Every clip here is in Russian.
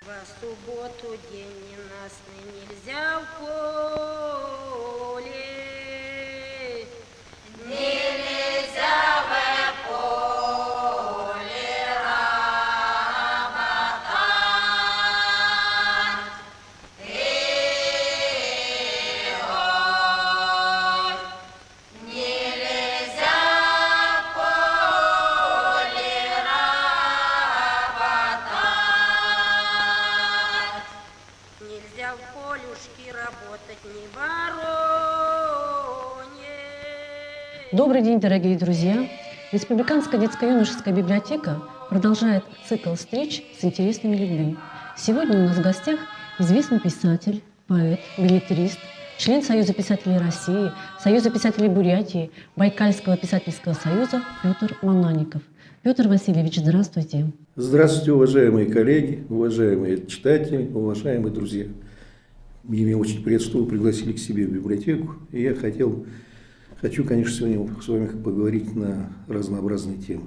Во субботу день ненастный нельзя в поле. Нельзя в поле работать. Ой, нельзя в поле работать. Нельзя в полюшке работать ни вороне. Добрый день, дорогие друзья! Республиканская детско-юношеская библиотека продолжает цикл встреч с интересными людьми. Сегодня у нас в гостях известный писатель, поэт, билетрист, член Союза писателей России, Союза писателей Бурятии, Байкальского писательского союза Петр Манаников. Петр Васильевич, здравствуйте. Здравствуйте, уважаемые коллеги, уважаемые читатели, уважаемые друзья. Мне очень приятно, что вы пригласили к себе в библиотеку. И я хочу, конечно, сегодня с вами поговорить на разнообразные темы.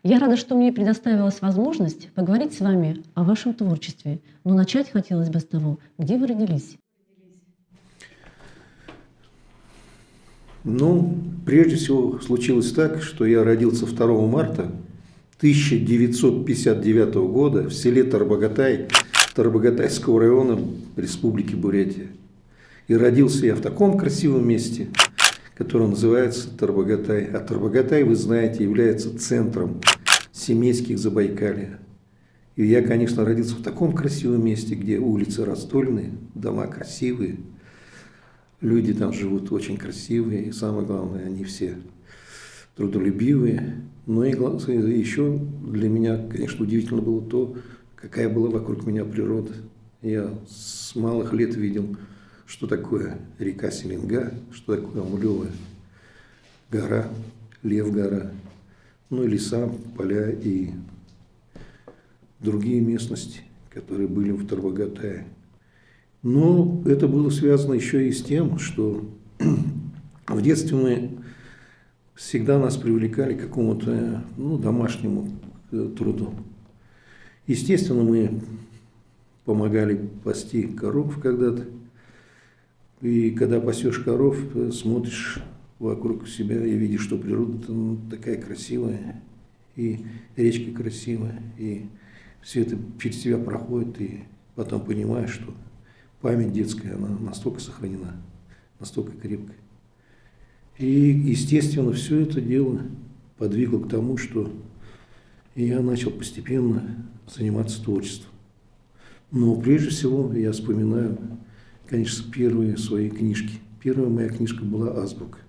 Я рада, что мне предоставилась возможность поговорить с вами о вашем творчестве. Но начать хотелось бы с того, где вы родились. Прежде всего, случилось так, что я родился 2 марта 1959 года в селе Тарбагатай Тарбагатайского района Республики Бурятия. И родился я в таком красивом месте, которое называется Тарбагатай. А Тарбагатай, вы знаете, является центром семейских Забайкалья. И я, конечно, родился в таком красивом месте, где улицы раздольные, дома красивые, люди там живут очень красивые, и самое главное, они все трудолюбивые. Но и еще для меня, конечно, удивительно было то, какая была вокруг меня природа. Я с малых лет видел, что такое река Селенга, что такое Амулевая гора, Лев-гора, и леса, поля и другие местности, которые были в Тарбагатае. Но это было связано еще и с тем, что в детстве мы всегда нас привлекали к какому-то домашнему труду. Естественно, мы помогали пасти коров когда-то. И когда пасешь коров, смотришь вокруг себя и видишь, что природа такая красивая, и речка красивая, и все это через тебя проходит, и потом понимаешь, что память детская, она настолько сохранена, настолько крепкая. И, естественно, все это дело подвигло к тому, что я начал постепенно заниматься творчеством. Но прежде всего я вспоминаю, конечно, первые свои книжки. Первая моя книжка была «Азбука».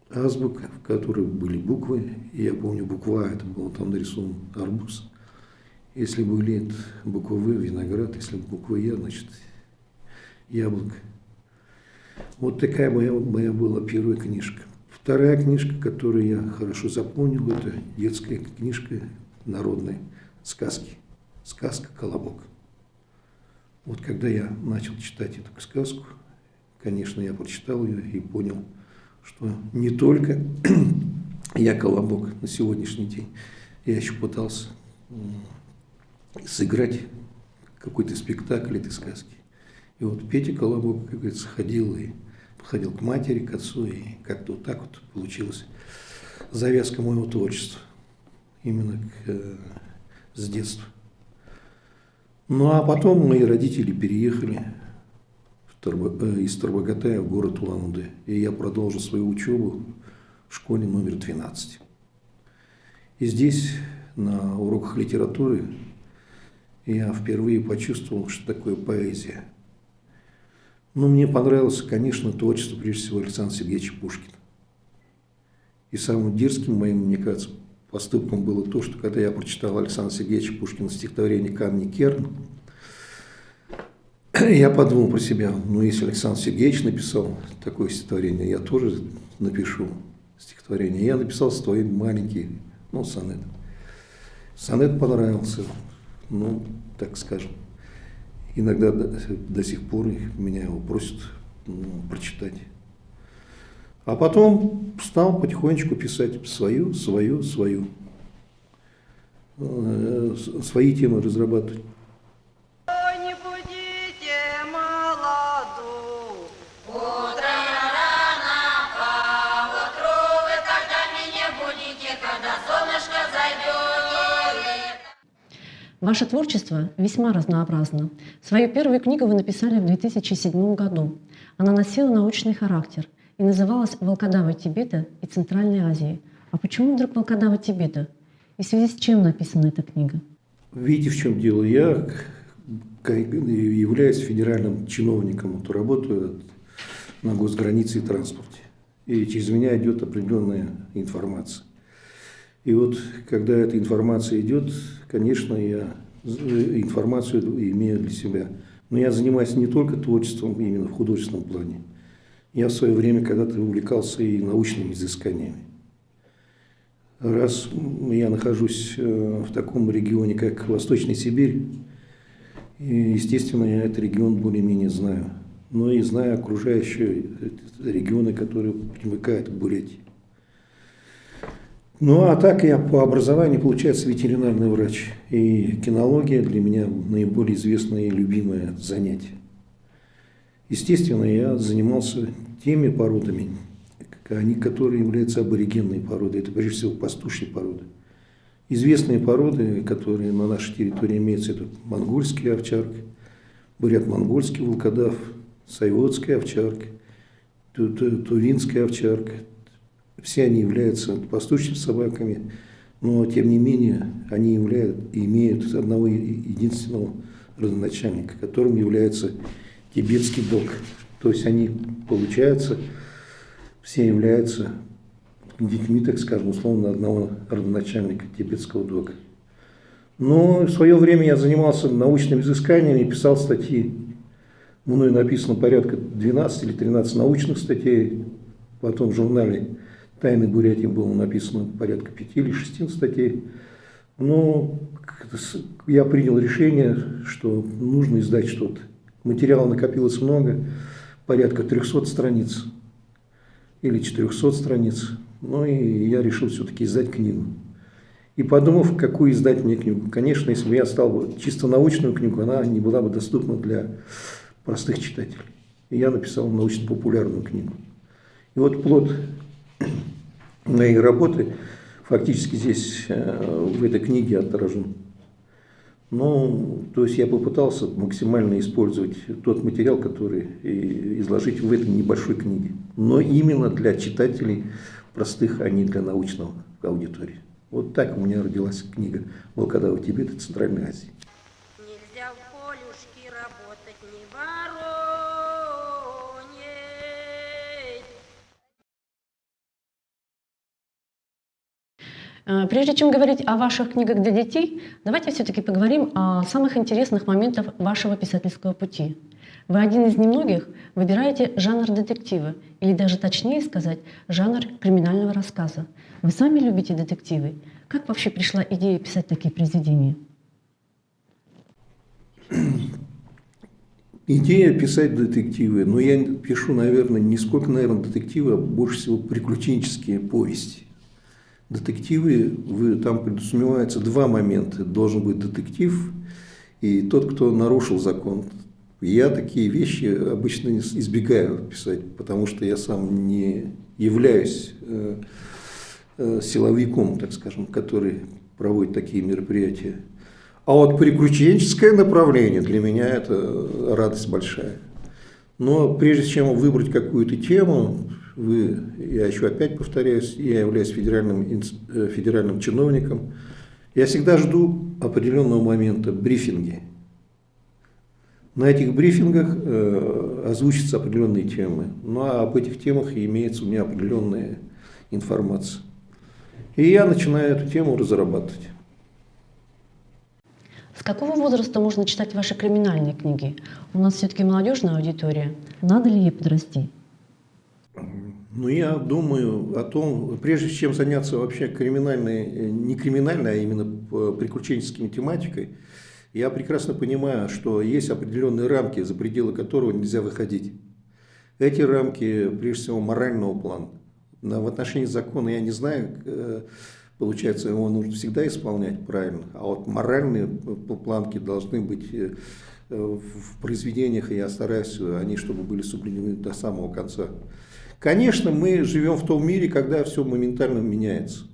Азбука, в которой были буквы. И я помню, буква А, это был там нарисован арбуз. Если были буква В, виноград. Если буква Я, значит, яблоко. Вот такая моя была первая книжка. Вторая книжка, которую я хорошо запомнил, это детская книжка народной сказки. Сказка «Колобок». Вот когда я начал читать эту сказку, конечно, я прочитал ее и понял, что не только я колобок на сегодняшний день, я еще пытался сыграть какой-то спектакль этой сказки. И вот Петя Колобок, как говорится, ходил к матери, к отцу, и как-то вот так вот получилась завязка моего творчества, именно с детства. А потом мои родители переехали из Тарбагатая в город Улан-Удэ, и я продолжил свою учебу в школе номер 12. И здесь, на уроках литературы, я впервые почувствовал, что такое поэзия. Мне понравилось, конечно, творчество, прежде всего, Александра Сергеевича Пушкина. И самым дерзким моим, мне кажется, поступком было то, что когда я прочитал Александра Сергеевича Пушкина стихотворение «Камни Керн», я подумал про себя, если Александр Сергеевич написал такое стихотворение, я тоже напишу стихотворение. Я написал свой маленький, сонет. Сонет понравился, так скажем. Иногда до сих пор меня его просят прочитать. А потом стал потихонечку писать свою. свои темы разрабатывать. Ой, не будите молоду, утром рано поутру вы тогда не будете, когда солнышко зайдет. Ваше творчество весьма разнообразно. Свою первую книгу вы написали в 2007 году. Она носила научный характер и называлась «Волкодавы Тибета и Центральной Азии». А почему вдруг «Волкодавы Тибета»? И в связи с чем написана эта книга? Видите, в чем дело? Я являюсь федеральным чиновником, вот, работаю на госгранице и транспорте. И через меня идет определенная информация. И вот, когда эта информация идет, конечно, я информацию имею для себя. Но я занимаюсь не только творчеством именно в художественном плане. Я в свое время когда-то увлекался и научными изысканиями. Раз я нахожусь в таком регионе, как Восточная Сибирь, естественно, я этот регион более-менее знаю. Но и знаю окружающие регионы, которые примыкают к Бурятии. Ну, а так я по образованию, получается, ветеринарный врач. И кинология для меня наиболее известное и любимое занятие. Естественно, я занимался теми породами, которые являются аборигенной породой. Это, прежде всего, пастушьи породы. Известные породы, которые на нашей территории имеются, это монгольская овчарка, бурят-монгольский волкодав, сайвотская овчарка, тувинская овчарка. Все они являются пастушьими собаками, но, тем не менее, они имеют одного единственного родоначальника, которым является тибетский дог. То есть они, получается, все являются детьми, так скажем, условно, одного родоначальника тибетского дога. Но в свое время я занимался научными изысканиями, писал статьи. Мною написано порядка 12 или 13 научных статей. Потом в журнале «Тайны Бурятии» было написано порядка 5 или 6 статей. Но я принял решение, что нужно издать что-то. Материала накопилось много, порядка 300 страниц или 400 страниц. Ну и я решил все-таки издать книгу. И подумав, какую издать мне книгу, конечно, если бы я стал бы чисто научную книгу, она не была бы доступна для простых читателей. И я написал научно-популярную книгу. И вот плод моей работы фактически здесь, в этой книге отражен. Ну, то есть я попытался максимально использовать тот материал, который изложить в этой небольшой книге. Но именно для читателей простых, а не для научного аудитории. Вот так у меня родилась книга «Волкодавы Тибета и Центральной Азии». Нельзя в полюшке работать, не воронить. Прежде чем говорить о ваших книгах для детей, давайте все-таки поговорим о самых интересных моментах вашего писательского пути. Вы один из немногих выбираете жанр детектива, или даже точнее сказать, жанр криминального рассказа. Вы сами любите детективы. Как вообще пришла идея писать такие произведения? Идея писать детективы, но я пишу, наверное, не сколько, детективы, а больше всего приключенческие повести. Детективы, там предусмевается два момента. Должен быть детектив и тот, кто нарушил закон. Я такие вещи обычно избегаю писать, потому что я сам не являюсь силовиком, так скажем, который проводит такие мероприятия. А вот приключенческое направление для меня это радость большая. Но прежде чем выбрать какую-то тему, я еще опять повторяюсь, я являюсь федеральным чиновником, я всегда жду определенного момента брифинги. На этих брифингах озвучатся определенные темы, ну а об этих темах имеется у меня определенная информация. И я начинаю эту тему разрабатывать. С какого возраста можно читать ваши криминальные книги? У нас все-таки молодежная аудитория. Надо ли ей подрасти? Ну, я думаю о том, прежде чем заняться вообще не криминальной, а именно приключенческой тематикой, я прекрасно понимаю, что есть определенные рамки, за пределы которого нельзя выходить. Эти рамки, прежде всего, морального плана. В отношении закона я не знаю, получается, его нужно всегда исполнять правильно, а вот моральные планки должны быть в произведениях, и я стараюсь, они чтобы были соблюдены до самого конца. Конечно, мы живем в том мире, когда все моментально меняется.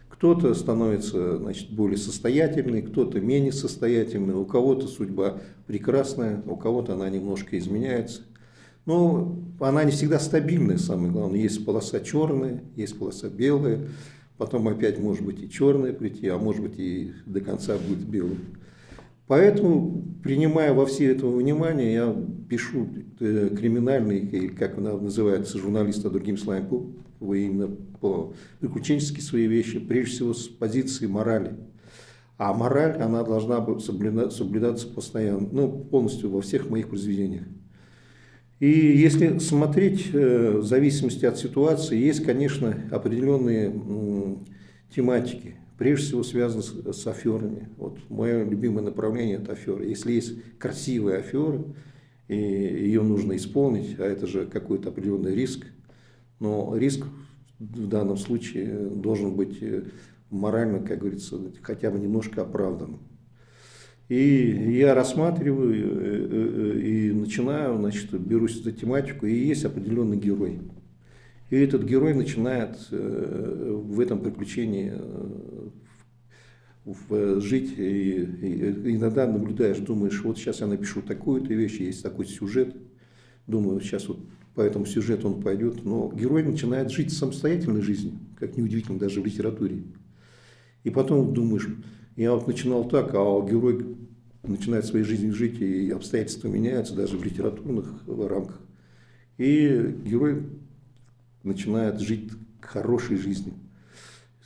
Кто-то становится, значит, более состоятельный, кто-то менее состоятельный, у кого-то судьба прекрасная, у кого-то она немножко изменяется. Но она не всегда стабильная, самое главное. Есть полоса черная, есть полоса белая, потом опять может быть и черная прийти, а может быть и до конца будет белым. Поэтому, принимая во все это внимание, я пишу криминальные, как называется, журналисты, другими словами, именно по приключенческие свои вещи, прежде всего с позиции морали. А мораль, она должна соблюдаться постоянно, ну, полностью во всех моих произведениях. И если смотреть в зависимости от ситуации, есть, конечно, определенные тематики, прежде всего связаны с аферами. Вот мое любимое направление – это аферы. Если есть красивая афера, и ее нужно исполнить, а это же какой-то определенный риск, но риск в данном случае должен быть морально, как говорится, хотя бы немножко оправданным. И я рассматриваю и начинаю, значит, берусь за тематику, и есть определенный герой. И этот герой начинает в этом приключении жить, и иногда наблюдаешь, думаешь, вот сейчас я напишу такую-то вещь, есть такой сюжет, думаю, сейчас вот по этому сюжету он пойдет, но герой начинает жить самостоятельной жизнью, как неудивительно даже в литературе. И потом думаешь, я вот начинал так, а герой начинает своей жизнью жить, и обстоятельства меняются даже в литературных рамках. И герой начинает жить хорошей жизнью.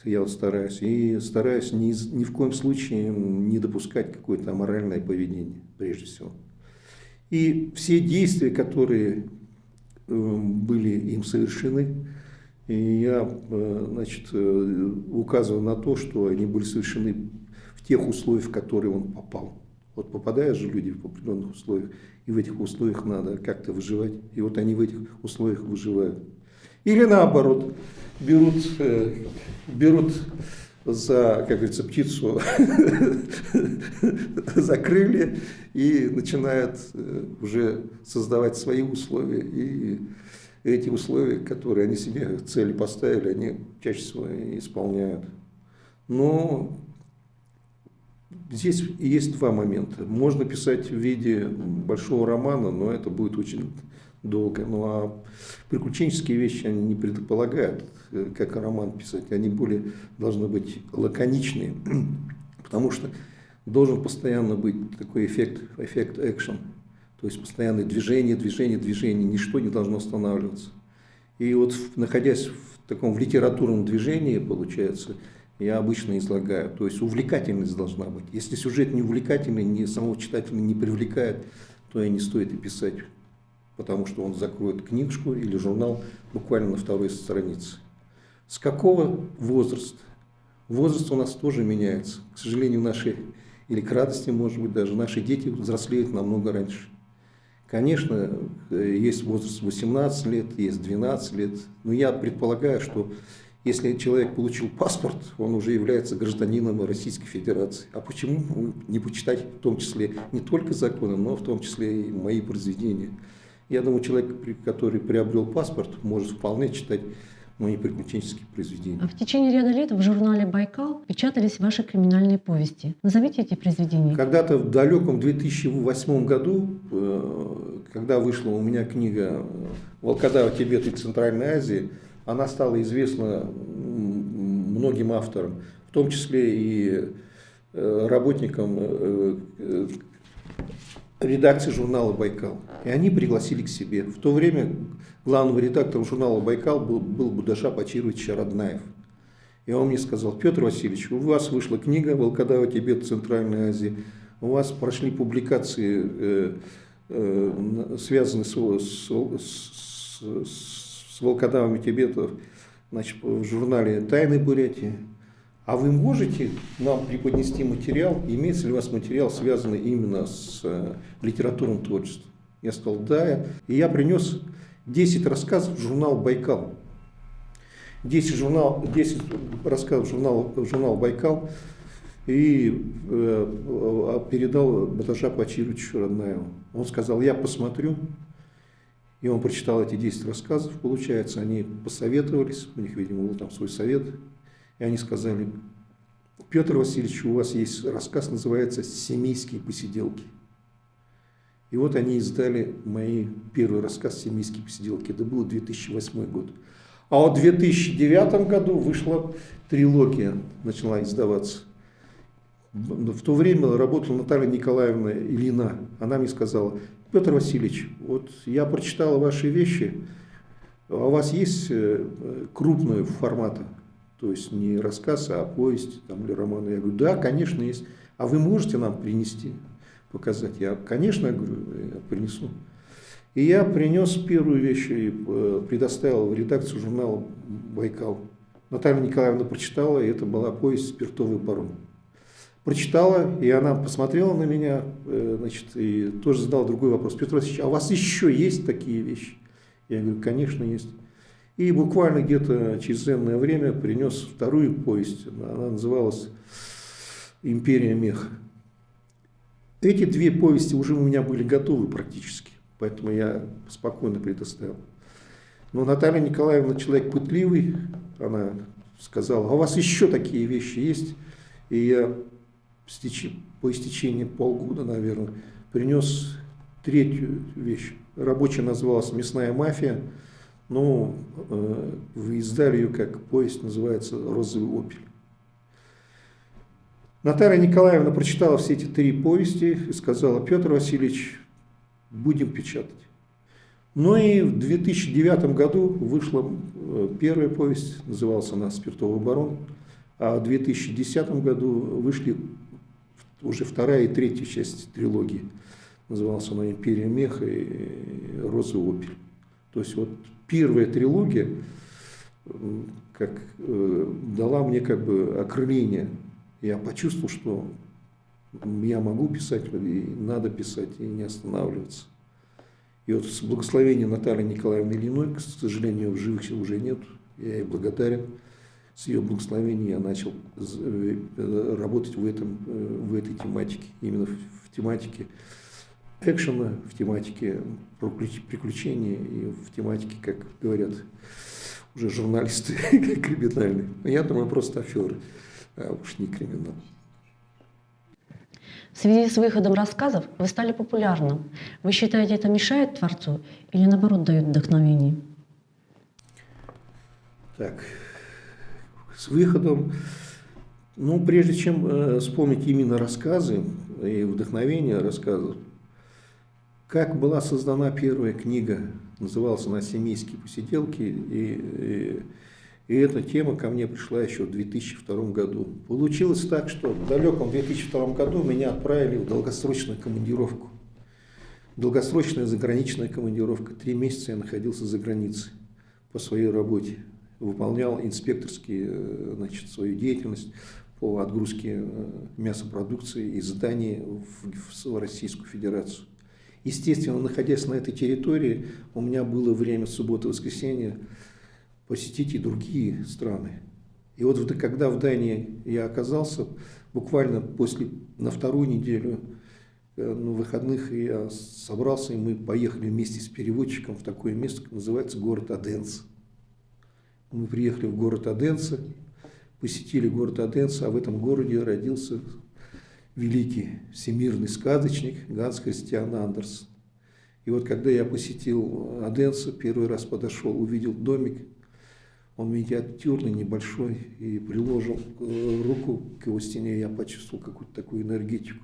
Я вот стараюсь. И стараюсь ни в коем случае не допускать какое-то аморальное поведение, прежде всего. И все действия, которые были им совершены, и я, значит, указываю на то, что они были совершены в тех условиях, в которые он попал. Вот попадают же люди в определенных условиях, и в этих условиях надо как-то выживать. И вот они в этих условиях выживают. Или наоборот, берут за, как говорится, птицу за крылья и начинают уже создавать свои условия. И эти условия, которые они себе цели поставили, они чаще всего исполняют. Но здесь есть два момента. Можно писать в виде большого романа, но это будет очень долго. Ну а приключенческие вещи они не предполагают, как роман писать. Они более должны быть лаконичные, потому что должен постоянно быть такой эффект экшен. То есть постоянное движение, ничто не должно останавливаться. И вот находясь в таком литературном движении, получается, я обычно излагаю. То есть увлекательность должна быть. Если сюжет не увлекательный, ни самого читателя не привлекает, то и не стоит и писать, потому что он закроет книжку или журнал буквально на второй странице. С какого возраста? Возраст у нас тоже меняется. К сожалению, наши, или к радости, может быть, даже наши дети взрослеют намного раньше. Конечно, есть возраст 18 лет, есть 12 лет, но я предполагаю, что если человек получил паспорт, он уже является гражданином Российской Федерации. А почему не почитать в том числе не только законы, но в том числе и мои произведения? Я думаю, человек, который приобрел паспорт, может вполне читать мои приключенческие произведения. А в течение ряда лет в журнале «Байкал» печатались ваши криминальные повести. Назовите эти произведения. Когда-то в далеком 2008 году, когда вышла у меня книга «Волкодав Тибета и Центральной Азии», она стала известна многим авторам, в том числе и работникам редакции журнала «Байкал». И они пригласили к себе. В то время главным редактором журнала «Байкал» был Будашап Ачирович Роднаев. И он мне сказал: Петр Васильевич, у вас вышла книга «Волкодав Тибета и Центральной Азии», у вас прошли публикации, связанные с волкодавами Тибета, значит, в журнале «Тайны Бурятии». А вы можете нам преподнести материал, имеется ли у вас материал, связанный именно с литературным творчеством? Я сказал: да. И я принес 10 рассказов в журнал «Байкал». 10 рассказов журнал «Байкал» и передал Баташа Пачировичу Роднаеву. Он сказал, я посмотрю. И он прочитал эти 10 рассказов, получается, они посоветовались, у них, видимо, был там свой совет, и они сказали, Петр Васильевич, у вас есть рассказ, называется «Семейские посиделки». И вот они издали мой первый рассказ «Семейские посиделки». Это был 2008 год. А вот в 2009 году вышла трилогия, начала издаваться. В то время работала Наталья Николаевна Ильина. Она мне сказала, Петр Васильевич, вот я прочитала ваши вещи, а у вас есть крупного формата? То есть не рассказ, а повесть там, или роман. Я говорю, да, конечно, есть. А вы можете нам принести, показать? Я, конечно, говорю, я принесу. И я принес первую вещь и предоставил в редакцию журнала «Байкал». Наталья Николаевна прочитала, и это была повесть «Спиртовый барон». Прочитала, и она посмотрела на меня, значит, и тоже задала другой вопрос. Петр Васильевич, а у вас еще есть такие вещи? Я говорю, конечно, есть. И буквально где-то через энное время принес вторую повесть. Она называлась «Империя меха». Эти две повести уже у меня были готовы практически, поэтому я спокойно предоставил. Но Наталья Николаевна человек пытливый, она сказала, а у вас еще такие вещи есть? И я по истечении полгода, наверное, принес третью вещь. Рабочая называлась «Мясная мафия». Но вы издали ее как повесть, называется «Розовый опель». Наталья Николаевна прочитала все эти три повести и сказала, Петр Васильевич, будем печатать. Ну и в 2009 году вышла первая повесть, называлась она «Спиртовый барон», а в 2010 году вышли уже вторая и третья часть трилогии. Называлась она «Империя меха» и «Розовый опель». То есть вот первая трилогия как, дала мне как бы окрыление. Я почувствовал, что я могу писать, и надо писать, и не останавливаться. И вот с благословения Натальи Николаевны Ильиной, к сожалению, в живых уже нет, я ей благодарен. С ее благословения я начал работать в этой тематике, именно в тематике экшена, в тематике приключений и в тематике, как говорят уже журналисты, криминальные. Я думаю, просто аферы, а уж не криминал. В связи с выходом рассказов вы стали популярным. Вы считаете, это мешает творцу или наоборот дает вдохновение? Так, с выходом, ну, прежде чем вспомнить именно рассказы и вдохновение рассказов, как была создана первая книга, называлась она «Семейские посиделки», и эта тема ко мне пришла еще в 2002 году. Получилось так, что в далеком 2002 году меня отправили в долгосрочную командировку. Долгосрочная заграничная командировка. 3 месяца я находился за границей по своей работе. Выполнял инспекторские, значит, свою деятельность по отгрузке мясопродукции из зданий в Российскую Федерацию. Естественно, находясь на этой территории, у меня было время субботы-воскресенья посетить и другие страны. И вот когда в Дании я оказался, буквально на вторую неделю на выходных я собрался, и мы поехали вместе с переводчиком в такое место, как называется город Оденсе. Мы приехали в город Оденсе, посетили город Оденсе, а в этом городе родился великий всемирный сказочник Ганс Христиан Андерсен. И вот когда я посетил Оденсе, первый раз подошел, увидел домик, он миниатюрный, небольшой, и приложил руку к его стене, я почувствовал какую-то такую энергетику.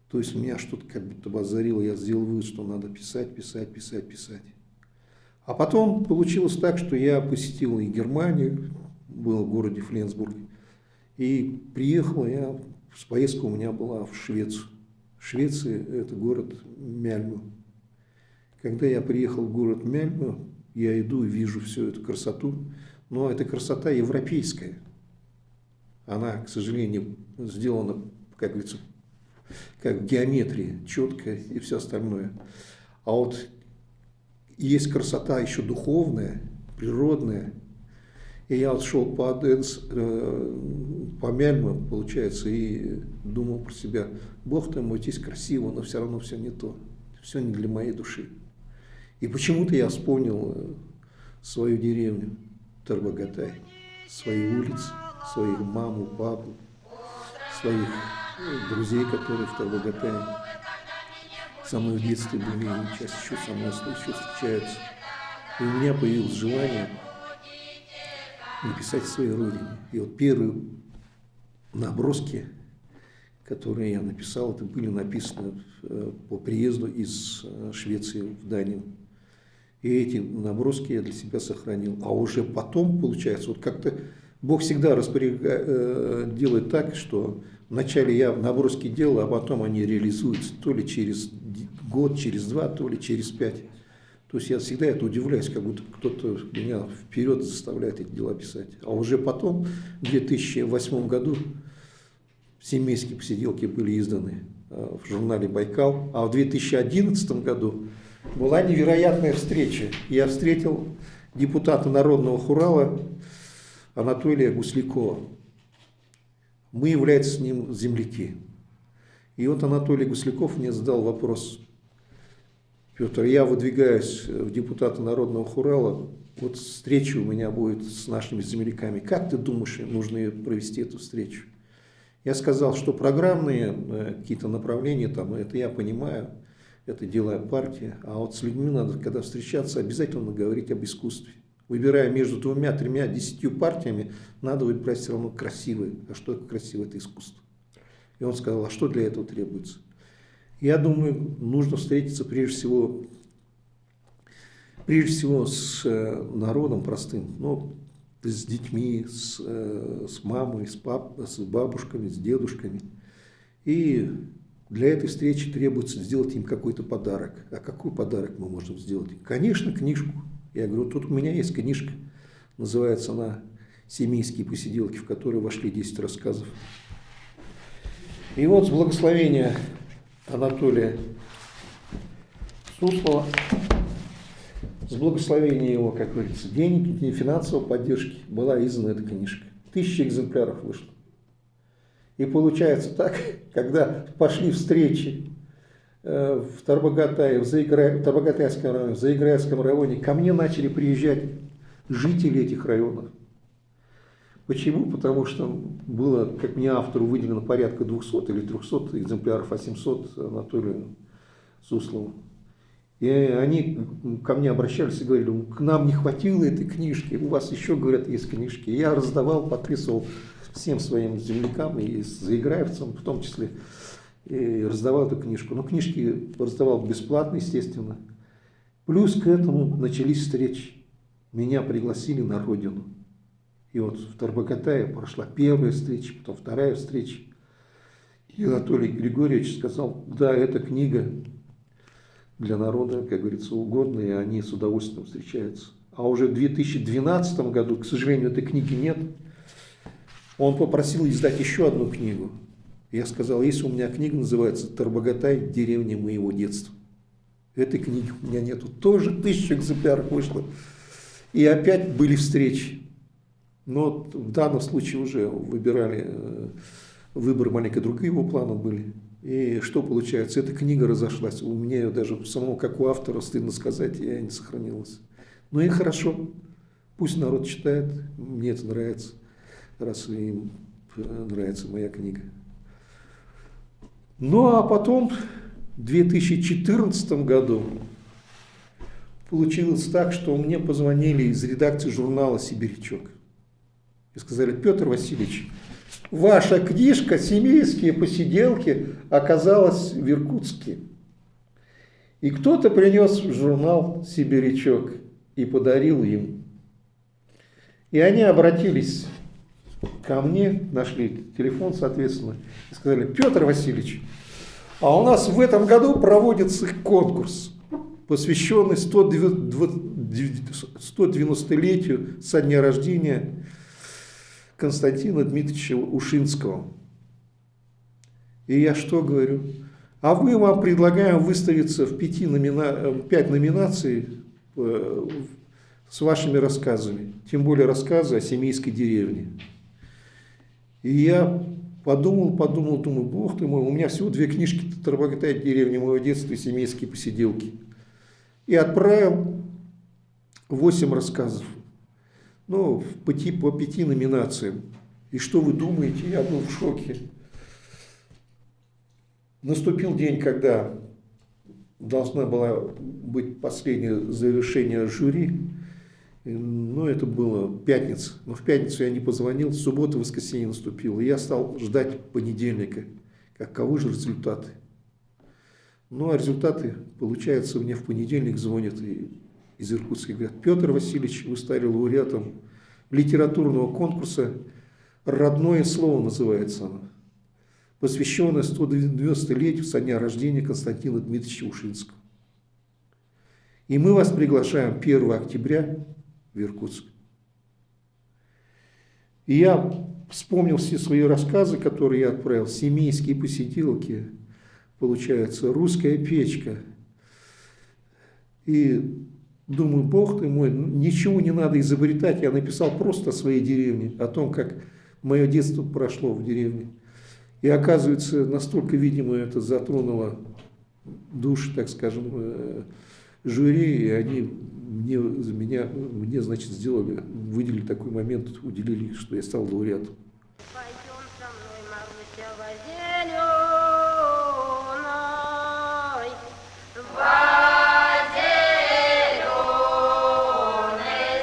То есть меня что-то как будто бы озарило, я сделал вывод, что надо писать, писать, писать, писать. А потом получилось так, что я посетил и Германию, был в городе Фленсбурге, и приехал я, поездка у меня была в Швецию. Швеция – это город Мальмö. Когда я приехал в город Мальмö, я иду и вижу всю эту красоту, но эта красота европейская. Она, к сожалению, сделана, как говорится, как в геометрии, четко и все остальное. А вот есть красота еще духовная, природная, И я вот шел по Аденс, по Мельму, получается, и думал про себя, Бог ты мой, здесь красиво, но все равно все не то, все не для моей души. И почему-то я вспомнил свою деревню Тарбагатай, свои улицы, своих маму, папу, своих друзей, которые в Тарбагатае со мной в детстве были, и сейчас еще со мной еще встречаются. И у меня появилось желание написать о своей родине. И вот первые наброски, которые я написал, это были написаны по приезду из Швеции в Данию. И эти наброски я для себя сохранил. А уже потом, получается, вот как-то Бог всегда делает так, что вначале я наброски делал, а потом они реализуются то ли через год, через два, то ли через 5. То есть я всегда это удивляюсь, как будто кто-то меня вперед заставляет эти дела писать. А уже потом, в 2008 году, семейские посиделки были изданы в журнале «Байкал», а в 2011 году была невероятная встреча. Я встретил депутата Народного хурала Анатолия Гуслякова. Мы являемся с ним земляки. И вот Анатолий Гусляков мне задал вопрос: Петр, я выдвигаюсь в депутаты Народного хурала, вот встреча у меня будет с нашими земляками. Как ты думаешь, нужно провести эту встречу? Я сказал, что программные какие-то направления, там, это я понимаю, это дела партии, а вот с людьми надо, когда встречаться, обязательно говорить об искусстве. Выбирая между 2, 3, 10 партиями, надо выбирать все равно красивое. А что красивое? Это искусство. И он сказал, а что для этого требуется? Я думаю, нужно встретиться прежде всего с народом простым, ну, с детьми, с мамой, с бабушками, с дедушками. И для этой встречи требуется сделать им какой-то подарок. А какой подарок мы можем сделать? Конечно, книжку. Я говорю, тут у меня есть книжка, называется она «Семейские посиделки», в которой вошли 10 рассказов. И вот с благословения Анатолия Суслова, с благословения его, как говорится, денег и финансовой поддержки была издана эта книжка. 1000 экземпляров вышло. И получается так, когда пошли встречи в Тарбагатае, в Тарбагатайском районе, в Заиграевском районе, ко мне начали приезжать жители этих районов. Почему? Потому что было, как мне автору выделено, порядка 200 или 300 экземпляров, а 700 Анатолию Суслову. И они ко мне обращались и говорили, к нам не хватило этой книжки, у вас еще, говорят, есть книжки. И я раздавал, подписывал всем своим землякам и заиграевцам, в том числе, и раздавал эту книжку. Но книжки раздавал бесплатно, естественно. Плюс к этому начались встречи. Меня пригласили на родину. И вот в Тарбагатае прошла первая встреча, потом вторая встреча. И Анатолий Григорьевич сказал, да, эта книга для народа, как говорится, угодно, и они с удовольствием встречаются. А уже в 2012 году, к сожалению, этой книги нет, он попросил издать еще одну книгу. Я сказал, если у меня книга называется «Тарбагатай. Деревня моего детства». Этой книги у меня нету. Тоже 1000 экземпляров вышло. И опять были встречи. Но в данном случае уже выборы маленько другие его планы были. И что получается? Эта книга разошлась. У меня ее даже самого, как у автора, стыдно сказать, я не сохранилась. Ну и хорошо. Пусть народ читает. Мне это нравится. Раз им нравится моя книга. Ну а потом, в 2014 году, получилось так, что мне позвонили из редакции журнала «Сибирячок». И сказали, Петр Васильевич, ваша книжка «Семейские посиделки» оказалась в Иркутске. И кто-то принес в журнал «Сибирячок» и подарил им. И они обратились ко мне, нашли телефон, соответственно, и сказали, Петр Васильевич, а у нас в этом году проводится конкурс, посвященный 190-летию со дня рождения Константина Дмитриевича Ушинского. И я что говорю? А мы вам предлагаем выставиться в 5 номинаций с вашими рассказами, тем более рассказы о семейской деревне. И я подумал, думаю, бог ты мой, у меня всего 2 книжки «Тарбагатая деревня моего детства» и «Семейские посиделки». И отправил 8 рассказов, ну, по 5 номинациям. И что вы думаете, я был в шоке. Наступил день, когда должна была быть последнее завершение жюри. Ну, это было пятница. Но в пятницу я не позвонил, суббота, воскресенье наступило. И я стал ждать понедельника, каковы же результаты. Ну, а результаты, получается, мне в понедельник звонят из Иркутска и говорят: Петр Васильевич, вы стали лауреатом литературного конкурса «Родное слово» называется оно, посвященное 190-летию со дня рождения Константина Дмитриевича Ушинского. И мы вас приглашаем 1 октября в Иркутск. И я вспомнил все свои рассказы, которые я отправил: «Семейские посиделки», получается, «Русская печка». И думаю, бог ты мой, ничего не надо изобретать. Я написал просто о своей деревне, о том, как мое детство прошло в деревне. И оказывается, настолько, видимо, это затронуло душ, так скажем, жюри, и они мне, значит, выделили такой момент, уделили, что я стал лауреатом. Пойдем со мной, Маруся, зеленый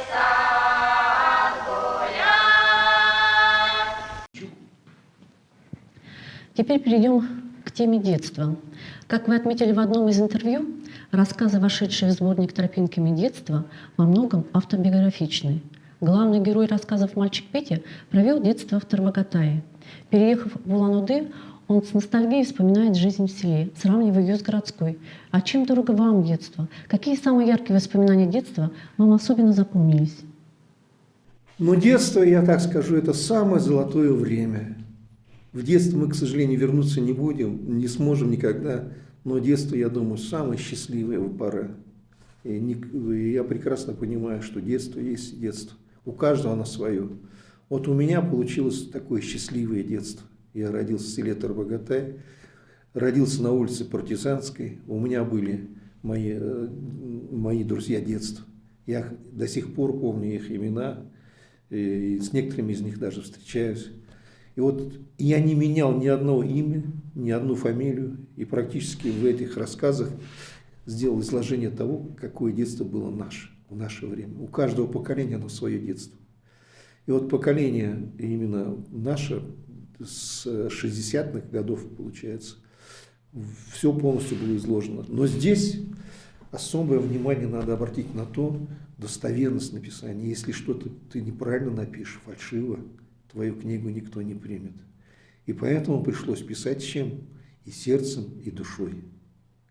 сад гулять. Теперь перейдем к теме детства. Как вы отметили в одном из интервью, рассказы, вошедшие в сборник «Тропинками детства», во многом автобиографичны. Главный герой рассказов «Мальчик Петя» провел детство в Тарбагатае. Переехав в Улан-Удэ, он с ностальгией вспоминает жизнь в селе, сравнивая ее с городской. А чем дорого вам детство? Какие самые яркие воспоминания детства вам особенно запомнились? Но детство, я так скажу, это самое золотое время. В детство мы, к сожалению, вернуться не будем, не сможем никогда. Но детство, я думаю, самая счастливая пора. И я прекрасно понимаю, что детство есть детство. У каждого оно свое. Вот у меня получилось такое счастливое детство. Я родился в селе Тарбагатай, родился на улице Партизанской. У меня были мои друзья детства. Я до сих пор помню их имена, и с некоторыми из них даже встречаюсь. И вот я не менял ни одного имя, ни одну фамилию. И практически в этих рассказах сделал изложение того, какое детство было наше, в наше время. У каждого поколения оно свое детство. И вот поколение именно наше, с 60-х годов, получается, все полностью было изложено. Но здесь особое внимание надо обратить на то, достоверность написания. Если что-то ты неправильно напишешь, фальшиво, твою книгу никто не примет. И поэтому пришлось писать чем? И сердцем, и душой,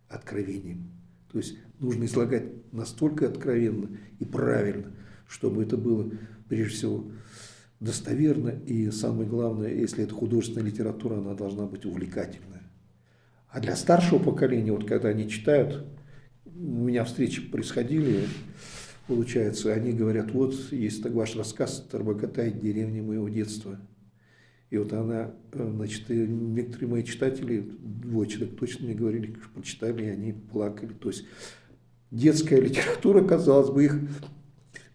откровением. То есть нужно излагать настолько откровенно и правильно, чтобы это было, прежде всего, достоверно. И самое главное, если это художественная литература, она должна быть увлекательная. А для старшего поколения, вот когда они читают, у меня встречи происходили, получается, они говорят: вот есть ваш рассказ «Тарбагатай, деревня моего детства». И вот она, значит, некоторые мои читатели, 2 человек точно мне говорили, что прочитали, и они плакали. То есть детская литература, казалось бы, их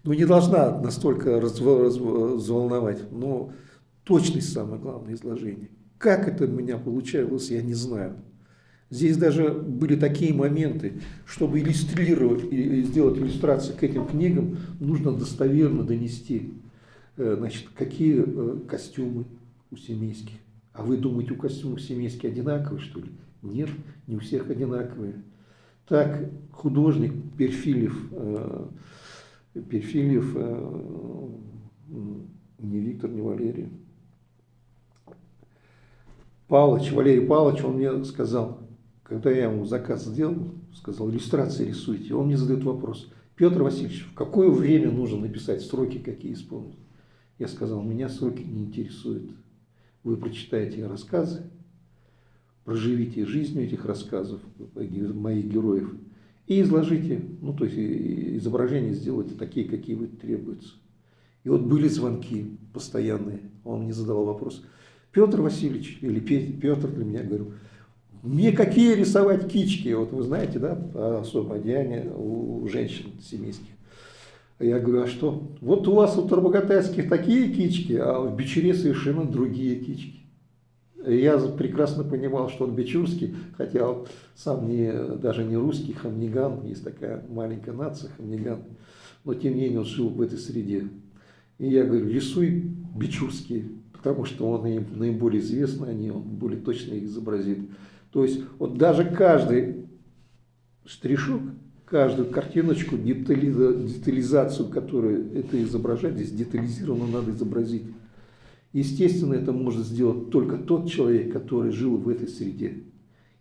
не должна настолько взволновать, но точность самое главное изложение. Как это у меня получалось, я не знаю. Здесь даже были такие моменты, чтобы иллюстрировать и сделать иллюстрации к этим книгам, нужно достоверно донести, значит, какие костюмы у семейских. А вы думаете, у костюмов семейских одинаковые, что ли? Нет, не у всех одинаковые. Так художник Перфильев, не Виктор, не Валерий, Валерий Павлович, он мне сказал, когда я ему заказ сделал, сказал: иллюстрации рисуйте. Он мне задает вопрос: Петр Васильевич, в какое время нужно написать, сроки какие исполнить? Я сказал: меня сроки не интересуют. Вы прочитаете рассказы, проживите жизнь этих рассказов, моих героев, и изложите, ну, то есть изображения сделайте такие, какие вы требуются. И вот были звонки постоянные, он мне задавал вопрос: Петр Васильевич, или Петр для меня, говорю, мне какие рисовать кички, вот вы знаете, да, особое одеяние у женщин семейских. Я говорю, а что? Вот у вас у тарбагатайских такие кички, а в Бичуре совершенно другие кички. Я прекрасно понимал, что он бичурский, хотя он сам даже не русский, хамниган, есть такая маленькая нация, хамниган, но тем не менее он жил в этой среде. И я говорю, рисуй бичурские, потому что он наиболее известный, он более точно их изобразит. То есть вот даже каждый штришок, каждую картиночку, детализацию, которую это изображать, здесь детализированно надо изобразить. Естественно, это может сделать только тот человек, который жил в этой среде.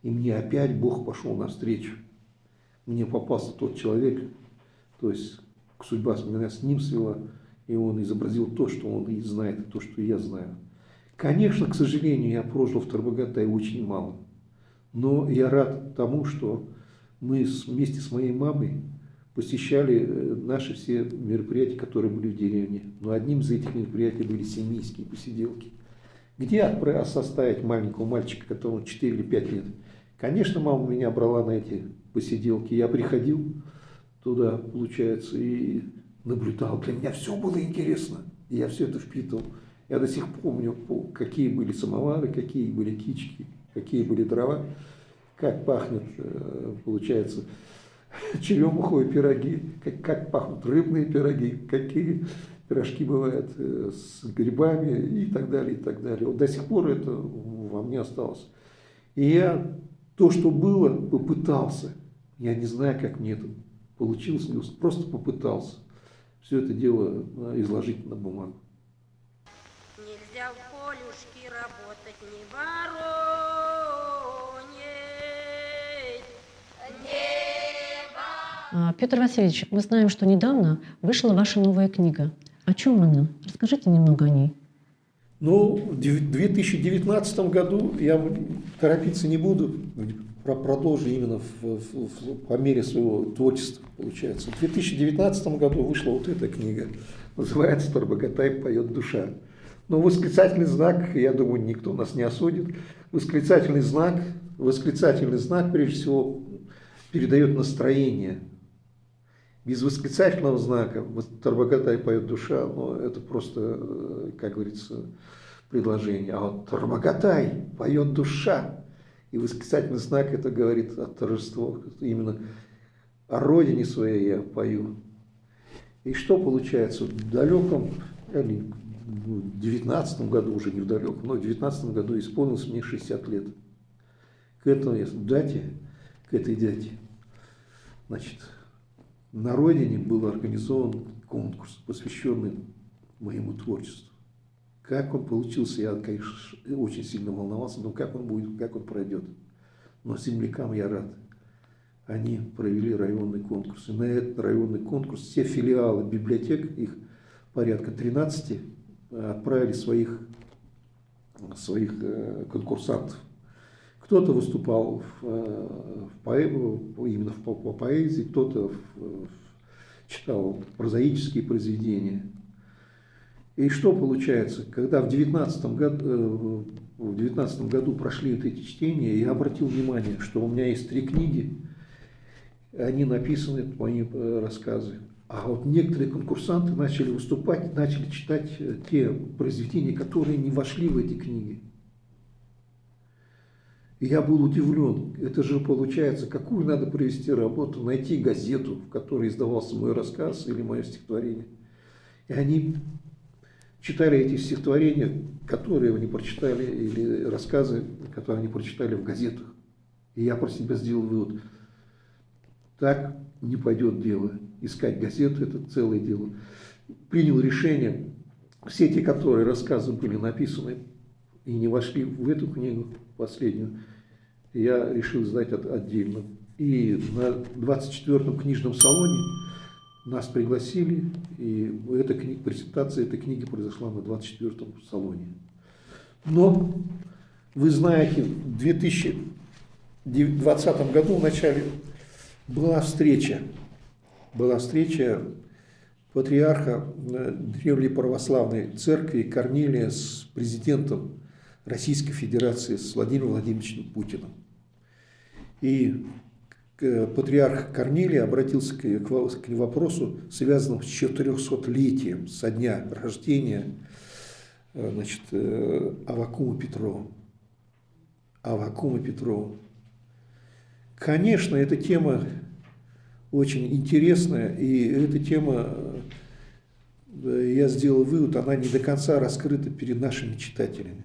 И мне опять Бог пошел навстречу. Мне попался тот человек, то есть судьба меня с ним свела, и он изобразил то, что он и знает, то, что я знаю. Конечно, к сожалению, я прожил в Тарбагатае очень мало. Но я рад тому, что мы вместе с моей мамой посещали наши все мероприятия, которые были в деревне. Но одним из этих мероприятий были семейские посиделки. Где составить маленького мальчика, которому 4 или 5 лет? Конечно, мама меня брала на эти посиделки. Я приходил туда, получается, и наблюдал. Для меня все было интересно. И я все это впитывал. Я до сих пор помню, какие были самовары, какие были кички, какие были дрова, как пахнет, получается, черемуховые пироги, как пахнут рыбные пироги, какие пирожки бывают с грибами и так далее, и так далее. Вот до сих пор это во мне осталось. И я то, что было, попытался. Я не знаю, как мне это получилось, просто попытался все это дело изложить на бумагу. Нельзя в полюшке работать, не воронить. Петр Васильевич, мы знаем, что недавно вышла ваша новая книга. О чем она? Расскажите немного о ней. Ну, в 2019 году, я торопиться не буду, продолжу именно по мере своего творчества, получается. В 2019 году вышла вот эта книга, называется «Тарбагатай поет душа». Но восклицательный знак, я думаю, никто нас не осудит, восклицательный знак, прежде всего, передает настроение. Без восклицательного знака «Тарбагатай поет душа», но это просто, как говорится, предложение. А вот «Тарбагатай поет душа», и восклицательный знак это говорит о торжестве, именно о родине своей я пою. И что получается? В далеком, в 19 году, уже не в далеком, но в 19 году исполнилось мне 60 лет. К этой дате, значит, на родине был организован конкурс, посвященный моему творчеству. Как он получился, я, конечно, очень сильно волновался, но как он будет, как он пройдет. Но землякам я рад. Они провели районный конкурс. И на этот районный конкурс все филиалы библиотек, их порядка 13, отправили своих конкурсантов. Кто-то выступал именно по поэзии, кто-то читал прозаические произведения. И что получается, когда в 2019 году прошли вот эти чтения, я обратил внимание, что у меня есть 3 книги, они написаны, мои рассказы. А вот некоторые конкурсанты начали выступать, начали читать те произведения, которые не вошли в эти книги. И я был удивлен. Это же получается, какую надо провести работу, найти газету, в которой издавался мой рассказ или мое стихотворение. И они читали эти стихотворения, которые они прочитали, или рассказы, которые они прочитали в газетах. И я про себя сделал вывод. Так не пойдет дело. Искать газету – это целое дело. Принял решение. Все те, которые рассказы были написаны и не вошли в эту книгу последнюю, я решил издать отдельно. И на 24-м книжном салоне нас пригласили, и презентация этой книги произошла на 24-м салоне. Но, вы знаете, в 2020 году, в начале Была встреча патриарха Древней Православной Церкви Корнилия с президентом Российской Федерации, с Владимиром Владимировичем Путиным. И патриарх Корнилий обратился к вопросу, связанному с 400-летием со дня рождения Аввакума Петрова. Конечно, эта тема очень интересная, и эта тема, я сделал вывод, она не до конца раскрыта перед нашими читателями.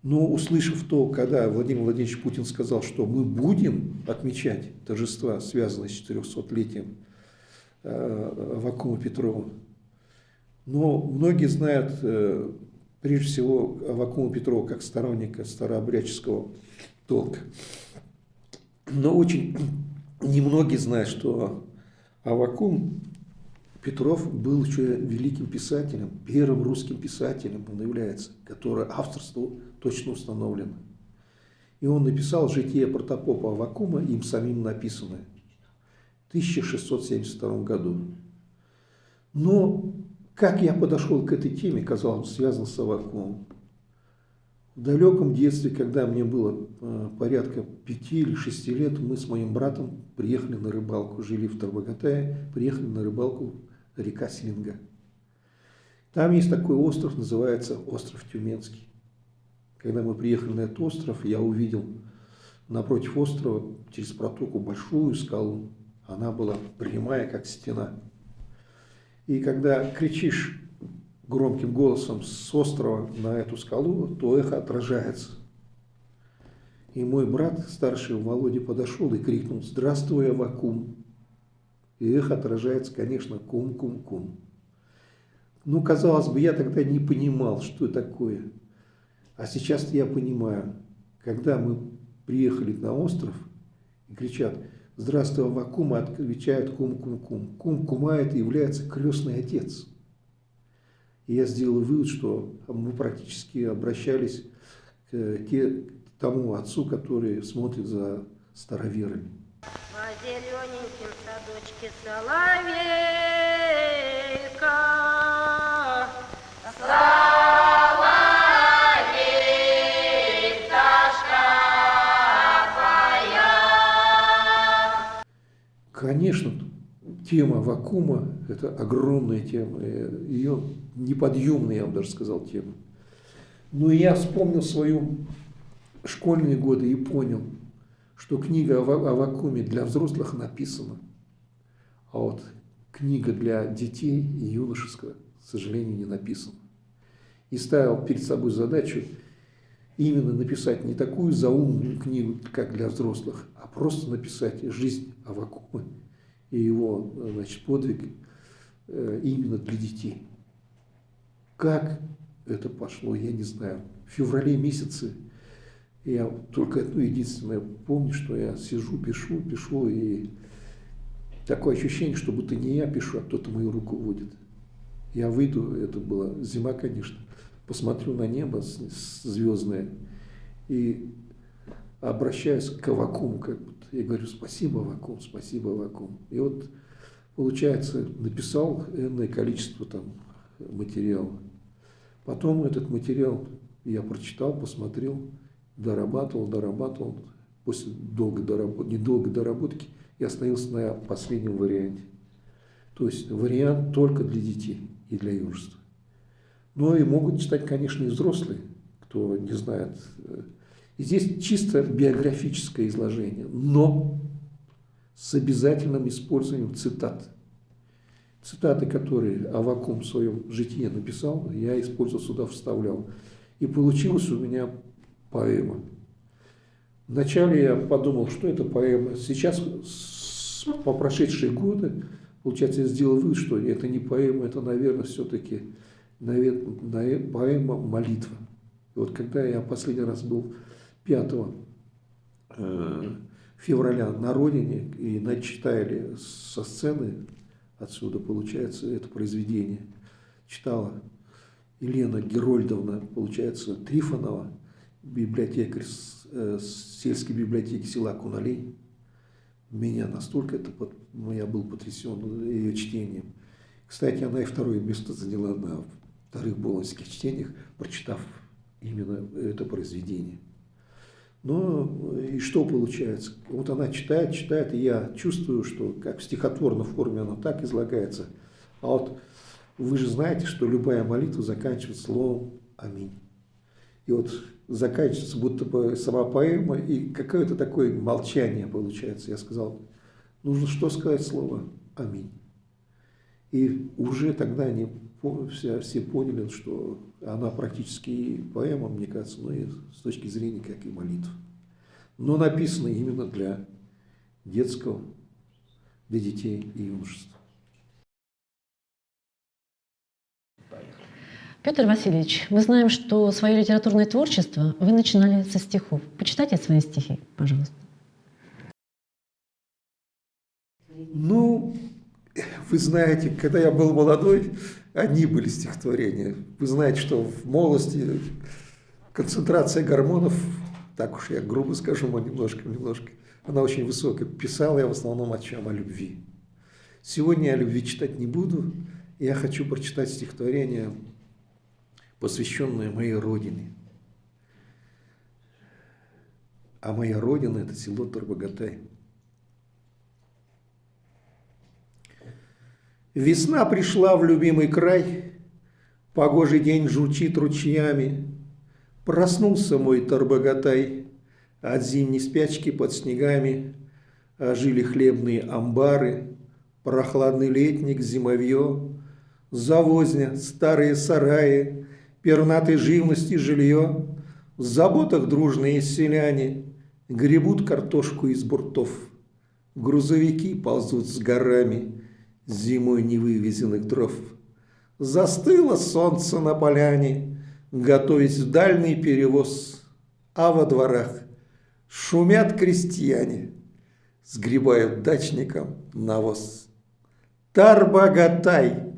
Но услышав то, когда Владимир Владимирович Путин сказал, что мы будем отмечать торжества, связанные с 400-летием Аввакума Петрова, но многие знают прежде всего Аввакума Петрова как сторонника старообрядческого толка. Но очень немногие знают, что Аввакум Петров был еще великим писателем, первым русским писателем он является, который авторство точно установлено. И он написал «Житие протопопа Аввакума», им самим написанное, в 1672 году. Но как я подошел к этой теме, казалось, связан с Аввакумом. В далеком детстве, когда мне было порядка 5 или 6 лет, мы с моим братом приехали на рыбалку, жили в Тарбагатае, приехали на рыбалку река Селенга. Там есть такой остров, называется остров Тюменский. Когда мы приехали на этот остров, я увидел напротив острова через протоку большую скалу. Она была прямая, как стена. И когда кричишь громким голосом с острова на эту скалу, то эхо отражается. И мой брат, старший Володя, подошел и крикнул: «Здравствуй, Аввакум!» И эхо отражается, конечно, кум-кум-кум. Ну, казалось бы, я тогда не понимал, что такое. А сейчас я понимаю, когда мы приехали на остров и кричат «Здравствуй, Аввакум!», отвечает кум-кум-кум. Кум-кума это является крестный отец. И я сделал вывод, что мы практически обращались к тому отцу, который смотрит за староверами. По зелененьким садочке соловейка, соловей, пташка моя. Конечно, тема Аввакума – это огромная тема, ее неподъемная, я бы даже сказал, тема. Но я вспомнил свои школьные годы и понял, что книга о Аввакуме для взрослых написана, а вот книга для детей и юношеского, к сожалению, не написана. И ставил перед собой задачу именно написать не такую заумную книгу, как для взрослых, а просто написать жизнь Аввакума и его, подвиг именно для детей. Как это пошло, я не знаю. В феврале месяце я только одно единственное помню, что я сижу, пишу, и такое ощущение, что будто не я пишу, а кто-то мою руку водит. Я выйду, это была зима, конечно, посмотрю на небо звездное и обращаюсь к Аввакуму, как будто. Я говорю: «Спасибо, Аввакум, спасибо, Аввакум». И вот, получается, написал энное количество там материала. Потом этот материал я прочитал, посмотрел, дорабатывал. После недолгой доработки я остановился на последнем варианте. То есть вариант только для детей и для юношества. Но и могут читать, конечно, и взрослые, кто не знает. И здесь чисто биографическое изложение, но с обязательным использованием цитат. Цитаты, которые Аввакум в своем житии написал, я использовал сюда, вставлял. И получилась у меня поэма. Вначале я подумал, что это поэма. Сейчас, по прошедшие годы, получается, я сделал вывод, что это не поэма, это, наверное, все-таки поэма «Молитва». И вот когда я последний раз был 5 февраля на родине и начитали со сцены, отсюда получается это произведение, читала Елена Герольдовна, получается, Трифонова, библиотекарь сельской библиотеки села Куналей. меня настолько я был потрясен ее чтением. Кстати, она и второе место заняла на вторых болонских чтениях, прочитав именно это произведение. Но и что получается? Вот она читает, читает, и я чувствую, что как в стихотворной форме оно так излагается. А вот вы же знаете, что любая молитва заканчивается словом «Аминь». И вот заканчивается будто бы сама поэма, и какое-то такое молчание получается. Я сказал, нужно что сказать слово «Аминь». И уже тогда они все поняли, что она практически и поэма, мне кажется, но и с точки зрения как и молитв. Но написано именно для детского, для детей и юношества. Петр Васильевич, мы знаем, что свое литературное творчество вы начинали со стихов. Почитайте свои стихи, пожалуйста. Ну, вы знаете, когда я был молодой, одни были стихотворения. Вы знаете, что в молодости концентрация гормонов, так уж я грубо скажу, немножко, она очень высокая. Писал я в основном о чем? О любви. Сегодня я о любви читать не буду. Я хочу прочитать стихотворение, посвященное моей родине. А моя родина – это село Тарбагатай. Весна пришла в любимый край, погожий день журчит ручьями. Проснулся мой Тарбагатай от зимней спячки под снегами. Ожили хлебные амбары, прохладный летник, зимовье, завозня, старые сараи, пернатой живности жилье. В заботах дружные селяне гребут картошку из буртов. Грузовики ползут с горами зимой невывезенных дров. Застыло солнце на поляне, готовясь в дальний перевоз, а во дворах шумят крестьяне, сгребают дачникам навоз. Тарбагатай,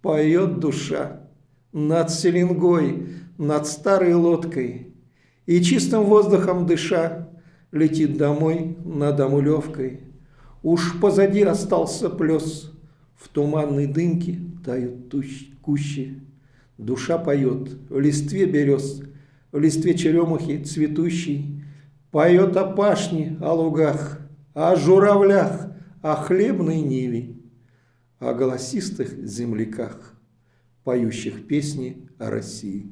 поет душа над селенгой, над старой лодкой, и чистым воздухом дыша летит домой над Амулевкой. Уж позади остался плес, в туманной дымке тают кущи. Душа поет в листве берез, в листве черемухи цветущей. Поет о пашне, о лугах, о журавлях, о хлебной ниве, о голосистых земляках, поющих песни о России.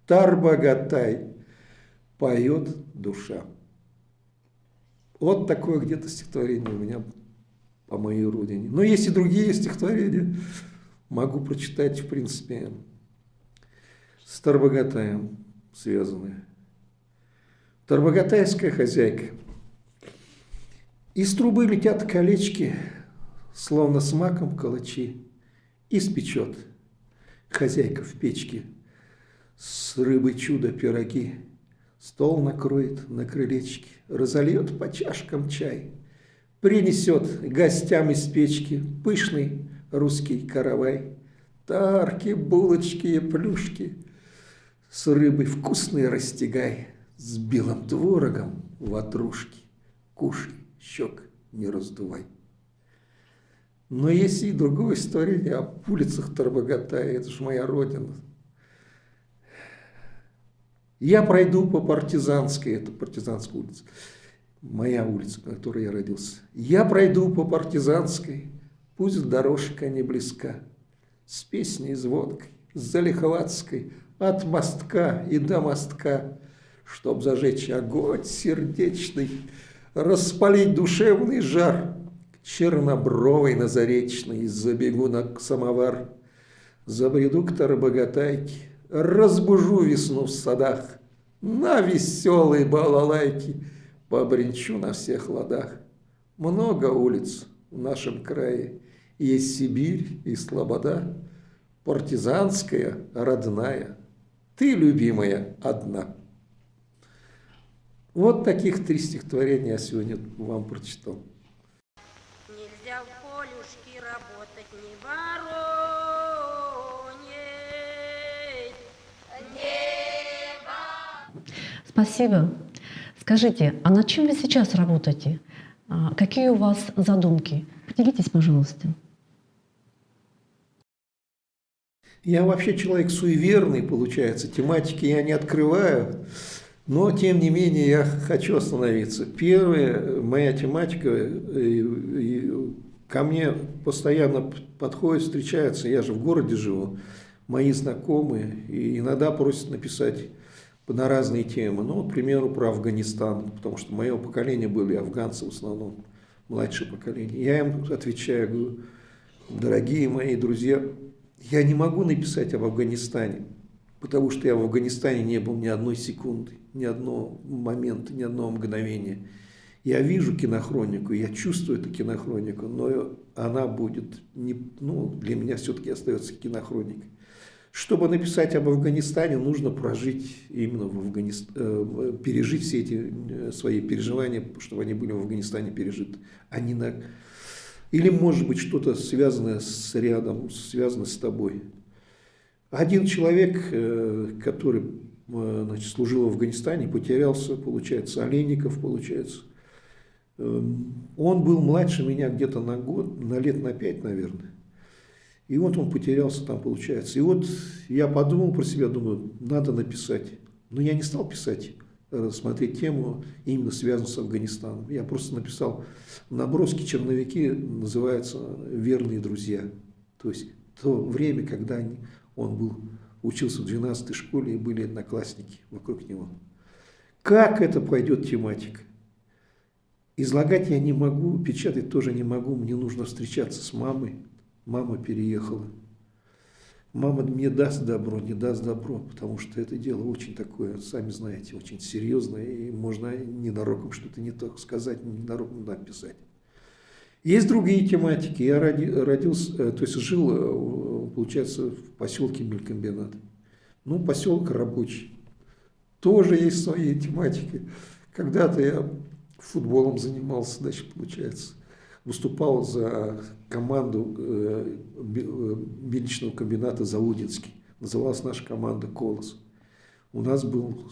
Тарбагатай, поет душа. Вот такое где-то стихотворение у меня по моей родине. Но есть и другие стихотворения. Могу прочитать, в принципе, с Тарбагатаем связанные. Тарбагатайская хозяйка. Из трубы летят колечки, словно с маком калачи. Испечет хозяйка в печке с рыбой чудо пироги. Стол накроет на крылечке, разольет по чашкам чай. Принесет гостям из печки пышный русский каравай. Тарки, булочки и плюшки, с рыбой вкусный растягай, с белым творогом ватрушки. Кушай, щек не раздувай. Но есть и другое стихотворение об улицах Тарбагатая, это же моя родина. Я пройду по Партизанской, это Партизанская улица, моя улица, на которой я родился. Я пройду по Партизанской, пусть дорожка не близка, с песней, с водкой, с Залихватской, от мостка и до мостка, чтоб зажечь огонь сердечный, распалить душевный жар, к чернобровой на Заречной забегу на самовар, забреду к Тарбагатайке, разбужу весну в садах, на веселой балалайке побренчу на всех ладах. Много улиц в нашем крае, есть Сибирь и слобода, партизанская, родная, ты, любимая, одна. Вот таких 3 стихотворения я сегодня вам прочитал. Нельзя в полюшке работать не вороней. Спасибо. Скажите, а над чем вы сейчас работаете? Какие у вас задумки? Поделитесь, пожалуйста. Я вообще человек суеверный, получается, тематики я не открываю, но тем не менее я хочу остановиться. Первая моя тематика, ко мне постоянно подходят, встречаются, я же в городе живу, мои знакомые, и иногда просят написать на разные темы. Ну, к примеру, про Афганистан, потому что мое поколение были афганцы в основном, младшее поколение. Я им отвечаю, говорю, дорогие мои друзья, я не могу написать об Афганистане, потому что я в Афганистане не был ни одной секунды, ни одного момента, ни одного мгновения. Я вижу кинохронику, я чувствую эту кинохронику, но она будет, для меня все-таки остается кинохроникой. Чтобы написать об Афганистане, нужно прожить именно в Афганистане, пережить все эти свои переживания, чтобы они были в Афганистане пережиты, а не на... Или, может быть, что-то связанное с рядом, связанное с тобой. Один человек, который служил в Афганистане, потерялся, получается, Олейников, получается. Он был младше меня где-то на год, на лет на 5, наверное. И вот он потерялся там, получается. И вот я подумал про себя, думаю, надо написать. Но я не стал писать, смотреть тему, именно связанную с Афганистаном. Я просто написал наброски, черновики, называются «Верные друзья». То есть то время, когда он учился в 12-й школе и были одноклассники вокруг него. Как это пойдет тематика? Излагать я не могу, печатать тоже не могу, мне нужно встречаться с мамой. Мама переехала. Мама мне даст добро, не даст добро, потому что это дело очень такое, сами знаете, очень серьезное, и можно ненароком что-то не то сказать, ненароком написать. Есть другие тематики. Я родился, то есть жил, получается, в поселке Мелькомбинат. Ну, поселок рабочий. Тоже есть свои тематики. Когда-то я футболом занимался, значит, получается. Выступал за команду мельничного комбината «Заудинский». Называлась наша команда «Колос». У нас был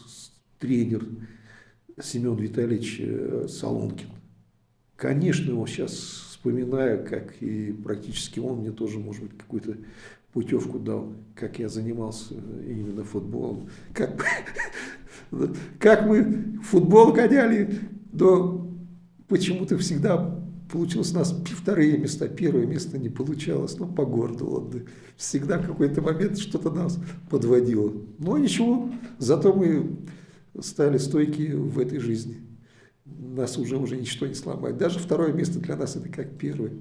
тренер Семен Витальевич Солонкин. Конечно, его сейчас вспоминаю, как и практически он мне тоже, может быть, какую-то путевку дал, как я занимался именно футболом. Как мы в футбол гоняли, но почему-то всегда... Получилось у нас вторые места, первое место не получалось, но по городу ладно. Всегда в какой-то момент что-то нас подводило. Но ничего, зато мы стали стойки в этой жизни. Нас уже ничто не сломает. Даже второе место для нас это как первое.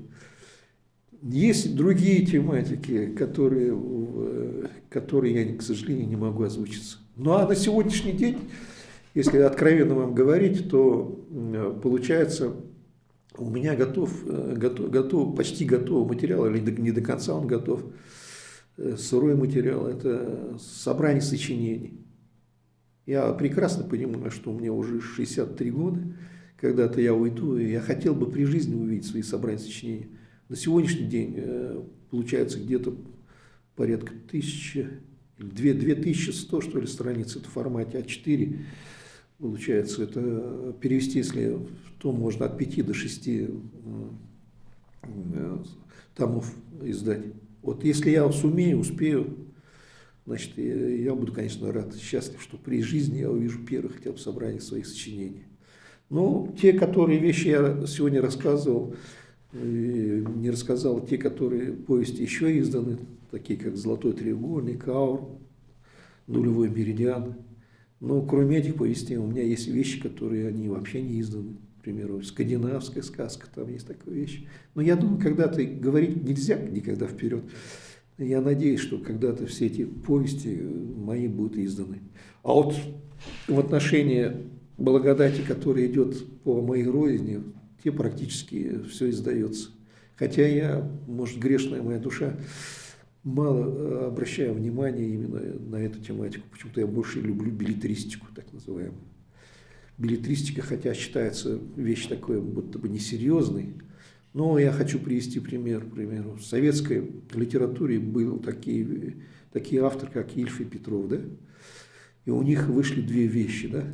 Есть другие тематики, которые я, к сожалению, не могу озвучиться. Ну а на сегодняшний день, если откровенно вам говорить, то получается... У меня почти готов материал, или не до конца он готов, сырой материал, это собрание сочинений. Я прекрасно понимаю, что мне уже 63 года, когда-то я уйду, и я хотел бы при жизни увидеть свои собрания сочинений. На сегодняшний день получается где-то порядка 2100, что ли, страниц, это в формате А4. Получается, это перевести, если то можно от 5 до 6 томов издать. Вот если я сумею, успею, значит, я буду, конечно, рад, счастлив, что при жизни я увижу первое хотя бы собрание своих сочинений. Но те, которые вещи я сегодня рассказывал, не рассказал, те, которые повести еще изданы, такие как «Золотой треугольник», «Аур», «Нулевой меридиан». Но кроме этих повестей у меня есть вещи, которые они вообще не изданы. К примеру, «Скандинавская сказка», там есть такая вещь. Но я думаю, когда-то говорить нельзя никогда вперед. Я надеюсь, что когда-то все эти повести мои будут изданы. А вот в отношении благодати, которая идет по моей родине, те практически все издается. Хотя я, может, грешная моя душа, мало обращаю внимания именно на эту тематику. Почему-то я больше люблю беллетристику, так называемую. Беллетристика, хотя считается вещь такой, будто бы несерьезной, но я хочу привести пример. К примеру, в советской литературе были такие авторы, как Ильф и Петров, да? И у них вышли две вещи, да?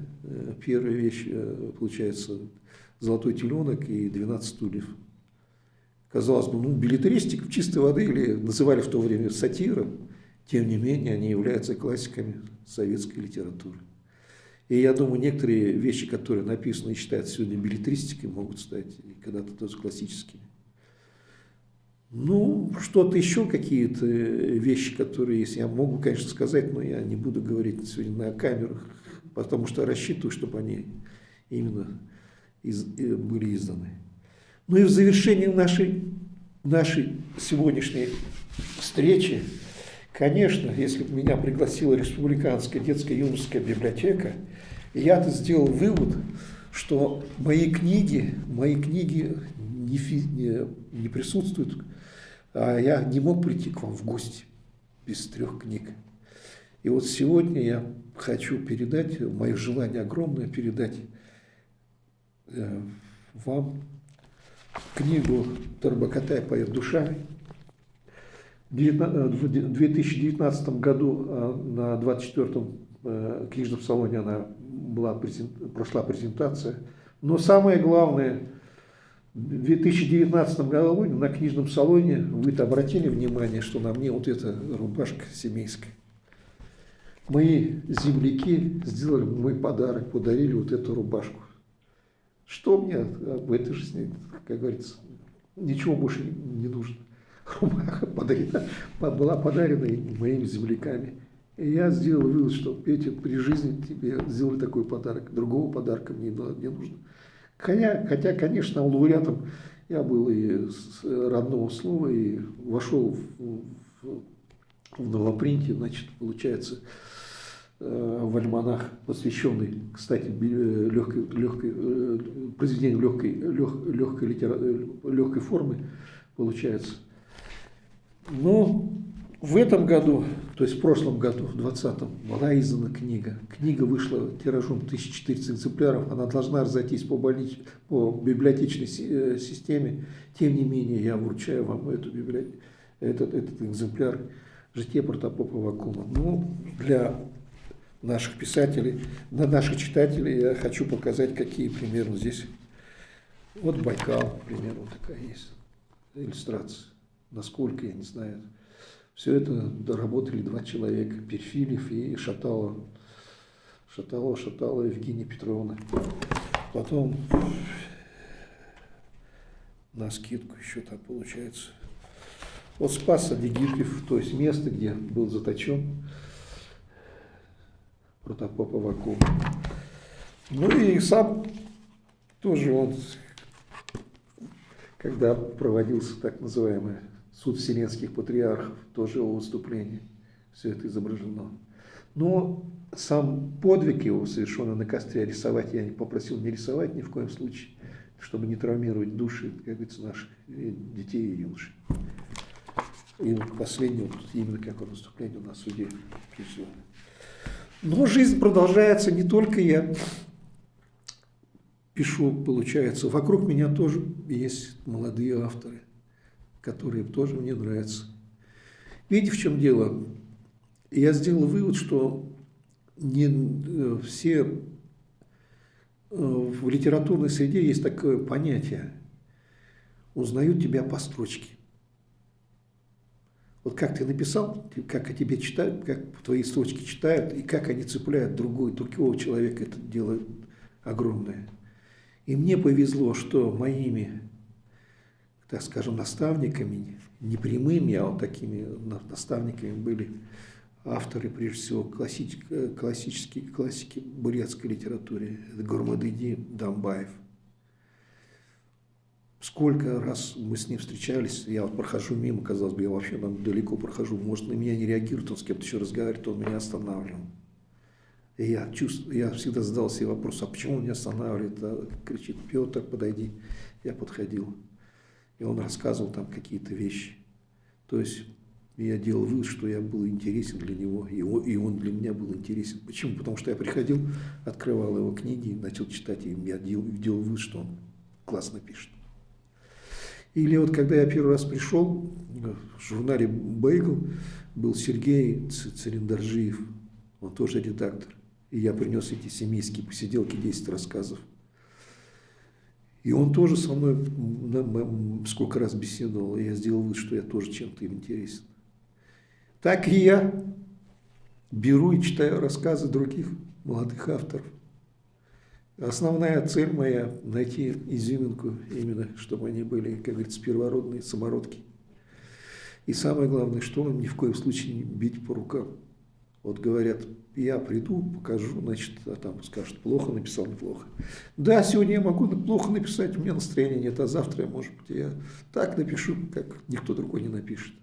Первая вещь, получается, «Золотой теленок» и «12 стульев». Казалось бы, беллетристика чистой воды, или называли в то время сатиром, тем не менее, они являются классиками советской литературы. И я думаю, некоторые вещи, которые написаны и считаются сегодня беллетристикой, могут стать когда-то тоже классическими. Что-то еще, какие-то вещи, которые есть, я могу, конечно, сказать, но я не буду говорить сегодня на камерах, потому что рассчитываю, чтобы они именно были изданы. И в завершении нашей сегодняшней встречи, конечно, если бы меня пригласила Республиканская детско-юношеская библиотека, я-то сделал вывод, что мои книги не присутствуют, а я не мог прийти к вам в гости без 3 книг. И вот сегодня я хочу передать, мое желание огромное, передать вам книгу Тарбакатай «Поет душами». В 2019 году на 24-м книжном салоне она прошла презентация. Но самое главное, в 2019 году на книжном салоне вы-то обратили внимание, что на мне вот эта рубашка семейская. Мои земляки сделали мой подарок, подарили вот эту рубашку. Что мне в этой жизни, как говорится, ничего больше не нужно. Рубаха была подарена моими земляками. И я сделал вывод, что, Петя, при жизни тебе сделали такой подарок, другого подарка мне не нужно. Хотя, конечно, лауреатом я был и с родного слова, и вошел в новопринте, значит, получается, в альманах, посвященный, кстати, произведению легкой формы, получается. Но в этом году, то есть в прошлом году, в 2020, была издана книга. Книга вышла тиражом 1400 экземпляров. Она должна разойтись по библиотечной системе. Тем не менее, я вручаю вам этот экземпляр «Житие протопопа Аввакума». Для наших писателей, для наших читателей я хочу показать, какие примерно здесь. Вот Байкал, примерно, вот такая есть иллюстрация. Насколько, я не знаю. Все это доработали 2 человека, Перфильев и Шаталова Евгения Петровна. Потом на скидку еще там получается. Вот Спас-Адигипьев, то есть место, где был заточен протопоп Аввакум. И сам тоже он, когда проводился так называемый суд вселенских патриархов, тоже его выступление, все это изображено. Но сам подвиг его, совершенный на костре, рисовать я попросил не рисовать ни в коем случае, чтобы не травмировать души, как говорится, наших детей и юношей. И последнее, именно как выступление на суде пришел. Но жизнь продолжается, не только я пишу, получается. Вокруг меня тоже есть молодые авторы, которые тоже мне нравятся. Видите, в чем дело? Я сделал вывод, что не все в литературной среде есть такое понятие: узнают тебя по строчке. Вот как ты написал, как о тебе читают, как твои строчки читают, и как они цепляют другого человека, это дело огромное. И мне повезло, что моими, так скажем, наставниками, не прямыми, а вот такими наставниками были авторы, прежде всего, классики бурятской литературы. Это Гурмадыди Дамбаев. Сколько раз мы с ним встречались, я вот прохожу мимо, казалось бы, я вообще там далеко прохожу, может, на меня не реагирует, он с кем-то еще разговаривает, он меня останавливал. И я всегда задал себе вопрос, а почему он меня останавливает? Кричит: Петр, подойди. Я подходил. И он рассказывал там какие-то вещи. То есть я делал вывод, что я был интересен для него, и он для меня был интересен. Почему? Потому что я приходил, открывал его книги, начал читать, и я делал вывод, что он классно пишет. Или вот когда я первый раз пришел, в журнале «Бейгл» был Сергей Цариндаржиев, он тоже редактор. И я принес эти семейские посиделки, 10 рассказов. И он тоже со мной сколько раз беседовал, и я сделал вывод, что я тоже чем-то им интересен. Так и я беру и читаю рассказы других молодых авторов. Основная цель моя – найти изюминку, именно чтобы они были, как говорится, первородные самородки. И самое главное, что ни в коем случае не бить по рукам. Вот говорят, я приду, покажу, значит, а там скажут, плохо написал, неплохо. Да, сегодня я могу плохо написать, у меня настроения нет, а завтра, может быть, я так напишу, как никто другой не напишет.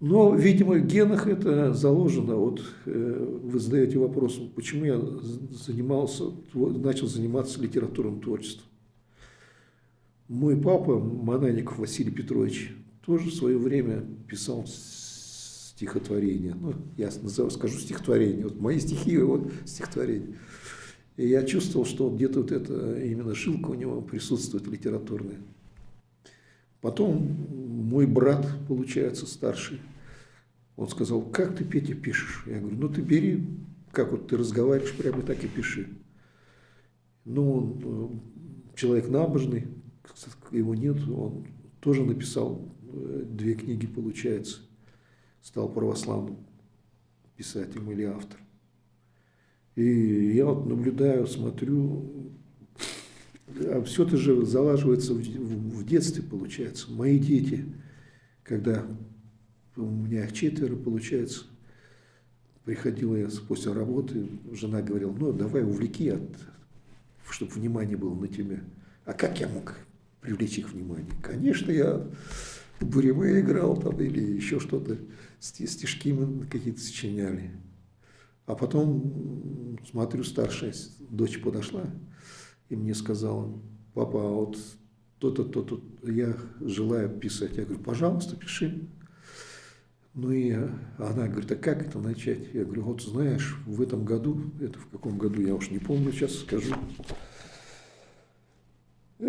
Но, видимо, в генах это заложено. Вот вы задаете вопрос, почему я начал заниматься литературным творчеством. Мой папа, Манаников Василий Петрович, тоже в свое время писал стихотворения. Ну, я скажу стихотворение. Вот мои стихи, его стихотворения. И я чувствовал, что где-то вот эта именно жилка у него присутствует литературная. Потом мой брат, получается, старший, он сказал, как ты, Петя, пишешь? Я говорю, ну ты бери, как вот ты разговариваешь, прямо так и пиши. Ну, он человек набожный, его нет, он тоже написал 2 книги, получается, стал православным писателем или автором. И я вот наблюдаю, смотрю, а все это же залаживается в детстве, получается. Мои дети, когда у меня их 4, получается, приходила я после работы, жена говорила, ну давай увлеки, чтобы внимание было на тебя. А как я мог привлечь их внимание? Конечно, я в буриме играл там или еще что-то, стишки мы какие-то сочиняли. А потом, смотрю, старшая дочь подошла и мне сказала, папа, а вот то-то, то-то я желаю писать. Я говорю, пожалуйста, пиши. Ну и она говорит, а как это начать? Я говорю, вот знаешь, в этом году, это в каком году, я уж не помню, сейчас скажу. В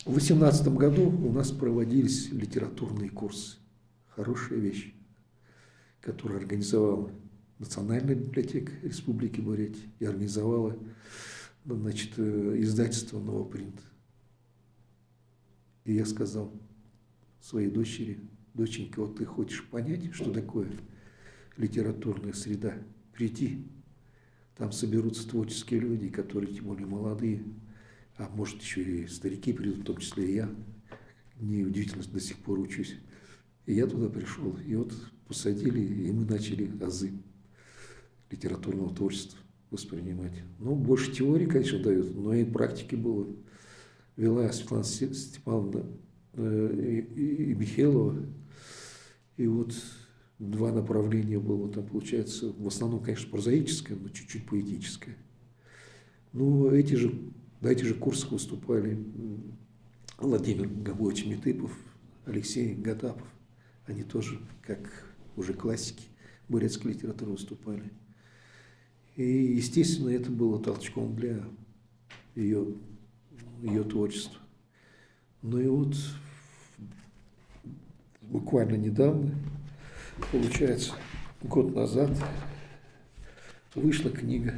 2018 году у нас проводились литературные курсы. Хорошая вещь, которую организовала Национальная библиотека Республики Бурятия и организовала, значит, издательство «Новопринт». И я сказал своей дочери, доченька, вот ты хочешь понять, что такое литературная среда? Приди, там соберутся творческие люди, которые тем более молодые, а может еще и старики придут, в том числе и я. Неудивительно, до сих пор учусь. И я туда пришел, и вот посадили, и мы начали азы литературного творчества воспринимать. Ну, больше теории, конечно, дают, но и практики было. Вела Светлана Степановна и Михайлова. И вот 2 направления было там, получается, в основном, конечно, прозаическое, но чуть-чуть поэтическое. Ну, на этих же курсах выступали Владимир Габович Митыпов, Алексей Гатапов. Они тоже, как уже классики бурятской литературы, выступали. И, естественно, это было толчком для ее творчества. Ну и вот буквально недавно, получается, год назад, вышла книга.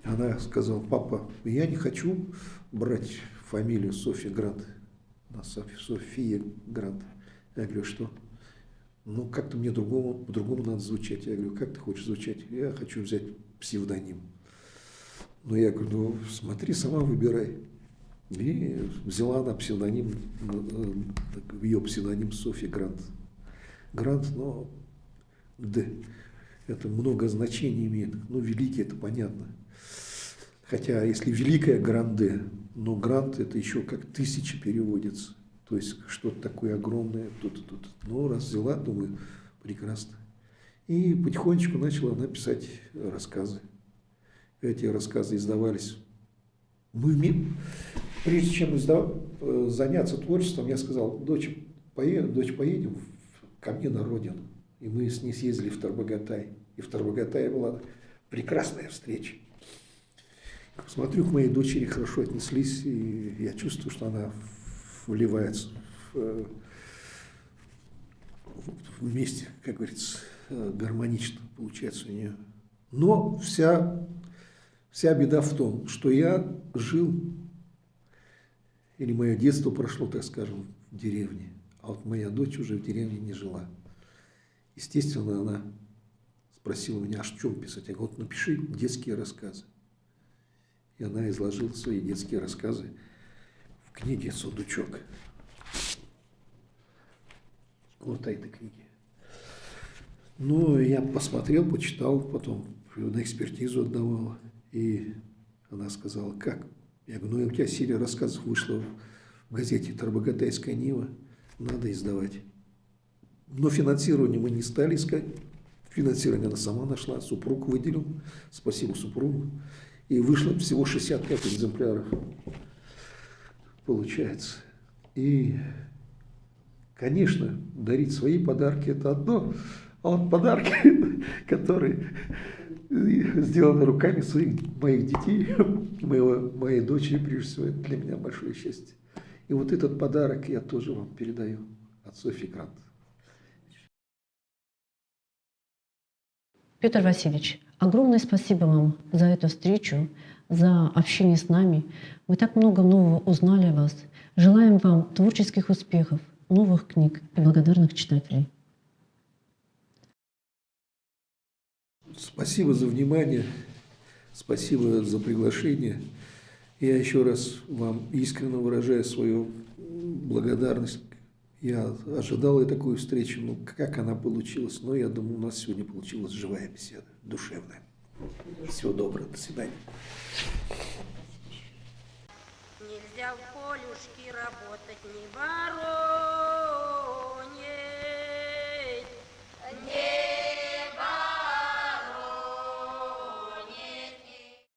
Она сказала, папа, я не хочу брать фамилию Софья Грант. София Грант. Я говорю, что? Ну, как-то мне по-другому надо звучать. Я говорю, как ты хочешь звучать? Я хочу взять псевдоним. Ну, я говорю, ну, смотри, сама выбирай. И взяла она псевдоним, ее псевдоним Софья Грант. Грант, но Д. Это много значений имеет. Ну, великий, это понятно. Хотя, если великая Гранде, но Грант это еще как 1000 переводится. То есть, что-то такое огромное, тут. Ну, раз взяла, думаю, прекрасно. И потихонечку начала она писать рассказы. Эти рассказы издавались. Прежде чем заняться творчеством, я сказал, дочь, поедем ко мне на родину. И мы с ней съездили в Тарбагатай. И в Тарбагатае была прекрасная встреча. Смотрю, к моей дочери хорошо отнеслись, и я чувствую, что она вливается вместе, как говорится, гармонично получается у нее. Но вся Вся беда в том, что я жил, или мое детство прошло, так скажем, в деревне, а вот моя дочь уже в деревне не жила. Естественно, она спросила меня, а что чем писать? Я говорю, вот напиши детские рассказы. И она изложила свои детские рассказы в книге «Сундучок». Вот этой книги. Ну, я посмотрел, почитал, потом на экспертизу отдавала. И она сказала, как? Я говорю, ну, у тебя серия рассказов вышла в газете «Тарбагатайская Нива», надо издавать. Но финансирование мы не стали искать. Финансирование она сама нашла, супруг выделил, спасибо супругу. И вышло всего 65 экземпляров, получается. И, конечно, дарить свои подарки – это одно, а вот подарки, которые сделаны руками моих детей, моей дочери, прежде всего, это для меня большое счастье. И вот этот подарок я тоже вам передаю от Софьи Грант. Петр Васильевич, огромное спасибо вам за эту встречу, за общение с нами. Мы так много нового узнали о вас. Желаем вам творческих успехов, новых книг и благодарных читателей. Спасибо за внимание, спасибо за приглашение. Я еще раз вам искренне выражаю свою благодарность. Я ожидал такую встречу, но как она получилась, но я думаю, у нас сегодня получилась живая беседа, душевная. Всего доброго, до свидания. Нельзя в полюшке работать, не бороть.